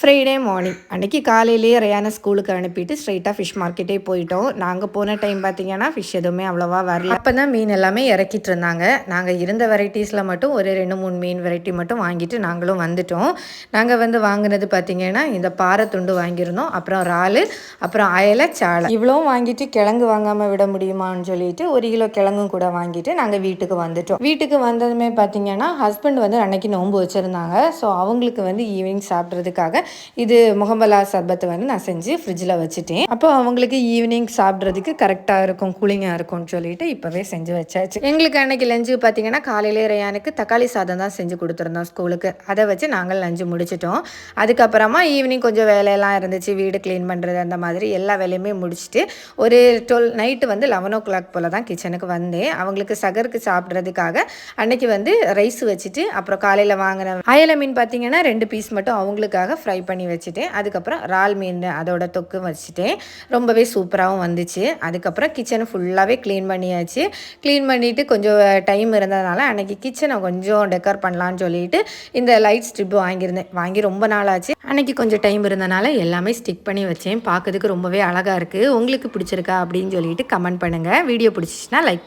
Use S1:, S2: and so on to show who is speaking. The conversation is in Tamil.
S1: ஃப்ரைடே மார்னிங் அன்றைக்கி காலையிலேயே ரயான ஸ்கூலுக்கு அனுப்பிட்டு ஸ்ட்ரைட்டாக ஃபிஷ் மார்க்கெட்டே போயிட்டோம். நாங்கள் போன டைம் பார்த்திங்கன்னா ஃபிஷ் எதுவுமே அவ்வளோவா வரல. அப்போ தான் மீன் எல்லாமே இறக்கிட்டு இருந்தாங்க. நாங்கள் இருந்த வெரைட்டிஸில் மட்டும் ஒரு 2-3 மீன் வெரைட்டி மட்டும் வாங்கிட்டு நாங்களும் வந்துட்டோம். நாங்கள் வாங்கினது பார்த்திங்கன்னா இந்த பாறை துண்டு வாங்கியிருந்தோம், அப்புறம் இறால், அப்புறம் அயலை, சாலை இவ்வளோவும் வாங்கிட்டு கிழங்கு வாங்காமல் விட முடியுமான்னு சொல்லிட்டு 1 கிலோ கிழங்கும் கூட வாங்கிட்டு நாங்கள் வீட்டுக்கு வந்துட்டோம். வீட்டுக்கு வந்ததுமே பார்த்திங்கன்னா ஹஸ்பண்ட் அன்னைக்கு நோன்பு வச்சுருந்தாங்க. ஸோ அவங்களுக்கு ஈவினிங் சாப்பிட்றதுக்காக இது முகமலா சர்பத்தை நான் செஞ்சு ஃப்ரிட்ஜில் வச்சுட்டேன். அப்போ அவங்களுக்கு ஈவினிங் சாப்பிட்றதுக்கு கரெக்டாக இருக்கும், கூலிங்காக இருக்கும்னு சொல்லிட்டு இப்போவே செஞ்சு வச்சாச்சு. எங்களுக்கு அன்னைக்கு லஞ்சு பார்த்தீங்கன்னா காலையிலே ரயானுக்கு தக்காளி சாதம் தான் செஞ்சு கொடுத்துருந்தோம் ஸ்கூலுக்கு. அதை வச்சு நாங்கள் லஞ்சு முடிச்சிட்டோம். அதுக்கப்புறமா ஈவினிங் கொஞ்சம் வேலையெல்லாம் இருந்துச்சு, வீடு க்ளீன் பண்ணுறது அந்த மாதிரி எல்லா வேலையுமே முடிச்சுட்டு ஒரு நைட்டு 11 போல் தான் கிச்சனுக்கு வந்தேன். அவங்களுக்கு சகருக்கு சாப்பிட்றதுக்காக அன்னைக்கு ரைஸ் வச்சுட்டு அப்புறம் காலையில் வாங்கின அயலை மீன் பார்த்தீங்கன்னா 2 பீஸ் மட்டும் அவங்களுக்காக ஃப்ரை பண்ணி வச்சுட்டேன். அதுக்கப்புறம் இறால் மீன் அதோட தொக்கு வச்சுட்டேன். ரொம்பவே சூப்பராகவும் வந்துச்சு. அதுக்கப்புறம் கிச்சனை ஃபுல்லாகவே க்ளீன் பண்ணியாச்சு. க்ளீன் பண்ணிவிட்டு கொஞ்சம் டைம் இருந்ததுனால அன்றைக்கி கிச்சனை கொஞ்சம் டெக்கர் பண்ணலான்னு சொல்லிட்டு இந்த லைட் ஸ்ட்ரிப் வாங்கியிருந்தேன். வாங்கி ரொம்ப நாள் ஆச்சு. அன்றைக்கி கொஞ்சம் டைம் இருந்தனால எல்லாமே ஸ்டிக் பண்ணி வச்சேன். பார்க்கறதுக்கு ரொம்பவே அழகாக இருக்குது. உங்களுக்கு பிடிச்சிருக்கா அப்படின்னு சொல்லிட்டு கமெண்ட் பண்ணுங்கள். Video பிடிச்சிச்சின்னா like